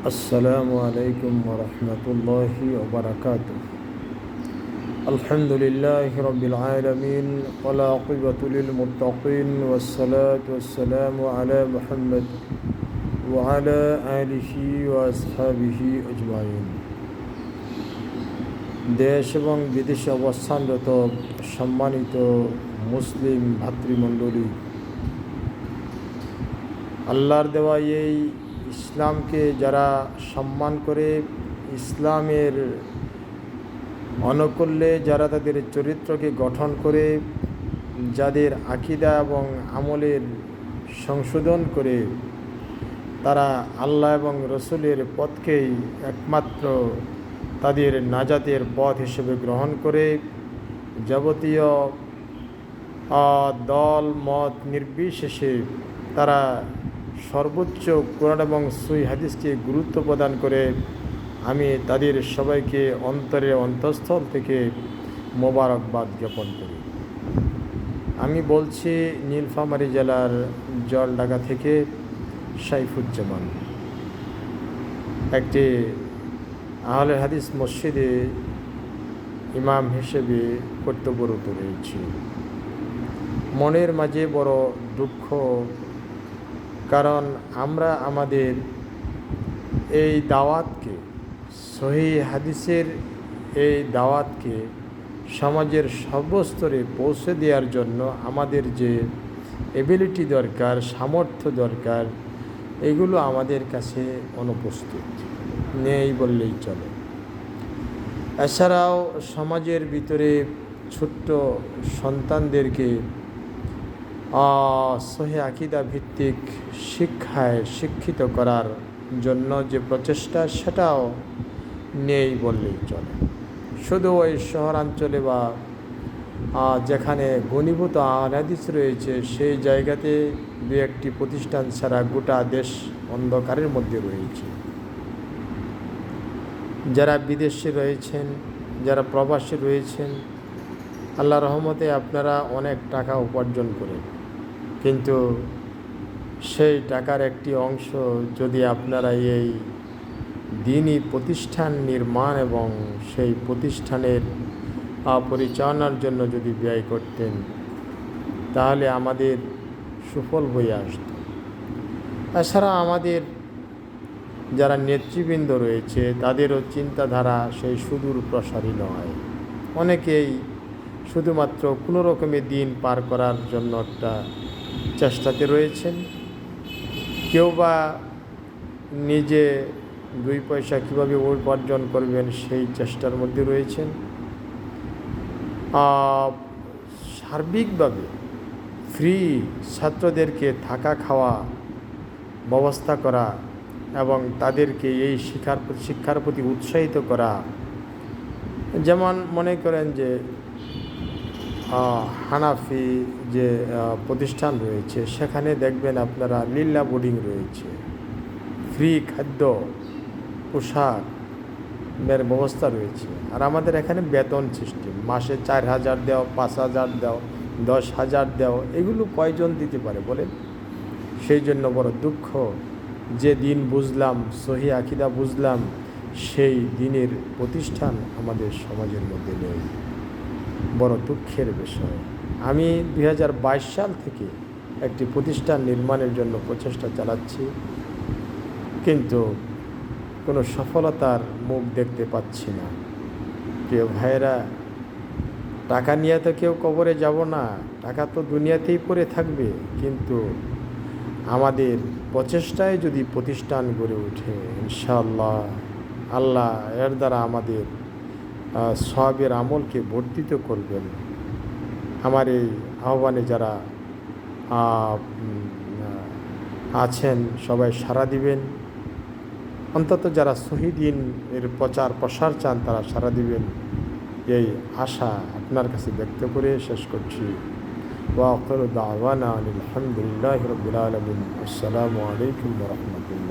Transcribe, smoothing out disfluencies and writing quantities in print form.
السلام عليكم ورحمة الله وبركاته. الحمد لله رب العالمين والعاقبة للمتقين والصلاة والسلام على محمد وعلى آله وأصحابه أجمعين. দেশ এবং বিদেশে অবস্থানরত সম্মানিত মুসলিম ভাতৃমণ্ডলী, আল্লাহর দেওয়া এই ইসলামকে যারা সম্মান করে, ইসলামের অনুকূলে যারা তাদের চরিত্রকে গঠন করে, যাদের আকীদা এবং আমলের সংশোধন করে, তারা আল্লাহ এবং রসুলের পথকেই একমাত্র তাদের নাজাতের পথ হিসেবে গ্রহণ করে, যাবতীয় দল মত নির্বিশেষে তারা সর্বোচ্চ কোরআন এবং সহিহ হাদিসকে গুরুত্ব প্রদান করে আমি তাদের সবাইকে অন্তরের অন্তঃস্থল থেকে মোবারকবাদ জ্ঞাপন করি। আমি বলছি নীলফামারী জেলার জলডাঙ্গা থেকে সাইফুজ্জামান, একটি আহলে হাদিস মসজিদে ইমাম হিসেবে কর্তব্যরত রয়েছি। মনের মাঝে বড় দুঃখ, কারণ আমরা আমাদের এই দাওয়াতকে, সহিহ হাদিসের এই দাওয়াতকে সমাজের সর্বস্তরে পৌঁছে দেওয়ার জন্য আমাদের যে এবিলিটি দরকার, সামর্থ্য দরকার, এগুলো আমাদের কাছে অনুপস্থিত, নেই বললেই চলে। এছাড়াও সমাজের ভিতরে ছোট্ট সন্তানদেরকে সহিহ আকীদা ভিত্তিক শিক্ষায় শিক্ষিত করার জন্য যে প্রচেষ্টা, সেটাও নেই বললেই চলে। শুধু ওই শহরাঞ্চলে বা যেখানে ঘনীভূত আহলে হাদিস রয়েছে সেই জায়গাতে দু একটি প্রতিষ্ঠান ছাড়া গোটা দেশ অন্ধকারের মধ্যে রয়েছে। যারা বিদেশে রয়েছেন, যারা প্রবাসী রয়েছেন, আল্লাহ রহমতে আপনারা অনেক টাকা উপার্জন করেন, কিন্তু সেই টাকার একটি অংশ যদি আপনারা এই দ্বীনি প্রতিষ্ঠান নির্মাণ এবং সেই প্রতিষ্ঠানের পরিচালনার জন্য যদি ব্যয় করতেন, তাহলে আমাদের সুফল হয়ে আসত। এছাড়া আমাদের যারা নেতৃবৃন্দ রয়েছে তাদেরও চিন্তাধারা সেই সুদূর প্রসারী নয়। অনেকেই শুধুমাত্র কোনো রকমে দিন পার করার জন্য একটা চেষ্টাতে রয়েছেন, কেউ বা নিজে দুই পয়সা কীভাবে উপার্জন করবেন সেই চেষ্টার মধ্যে রয়েছেন। সার্বিকভাবে ফ্রি ছাত্রদেরকে থাকা খাওয়া ব্যবস্থা করা এবং তাদেরকে এই শিক্ষার প্রতি উৎসাহিত করা, যেমন মনে করেন যে হানাফি যে প্রতিষ্ঠান রয়েছে সেখানে দেখবেন আপনারা লিল্লা বোর্ডিং রয়েছে, ফ্রি খাদ্য পোশাকের ব্যবস্থা রয়েছে। আর আমাদের এখানে বেতন সিস্টেম, মাসে 4,000 দেও, 5,000 দেও, 10,000 দেও, এগুলো কয়জন দিতে পারে বলেন? সেই জন্য বড় দুঃখ, যে দিন বুঝলাম, সহিহ আকীদা বুঝলাম, সেই দিনের প্রতিষ্ঠান আমাদের সমাজের মধ্যে নেই। বড় দুঃখের বিষয়। আমি 2022 সাল থেকে একটি প্রতিষ্ঠান নির্মাণের জন্য প্রচেষ্টা চালাচ্ছি, কিন্তু কোনো সফলতার মুখ দেখতে পাচ্ছি না। প্রিয় ভাইয়েরা, টাকা নিয়ে তো কেউ কবরে যাব না, টাকা তো দুনিয়াতেই পড়ে থাকবে, কিন্তু আমাদের প্রচেষ্টায় যদি প্রতিষ্ঠান গড়ে ওঠে, ইনশাআল্লাহ আল্লাহ এর দ্বারা আমাদের সওয়াবের আমলকে বর্ধিত করবেন। আমার এই আহ্বানে যারা আছেন সবাই সাড়া দিবেন, অন্তত যারা শহীদিন এর প্রচার প্রসার চান তারা সাড়া দিবেন, এই আশা আপনার কাছে ব্যক্ত করে শেষ করছি। ওয়া আখিরু দাওয়ানা আলহামদুলিল্লাহি রাব্বিল আলামিন। আসসালামু আলাইকুম ওয়া রাহমাতুল্লাহ।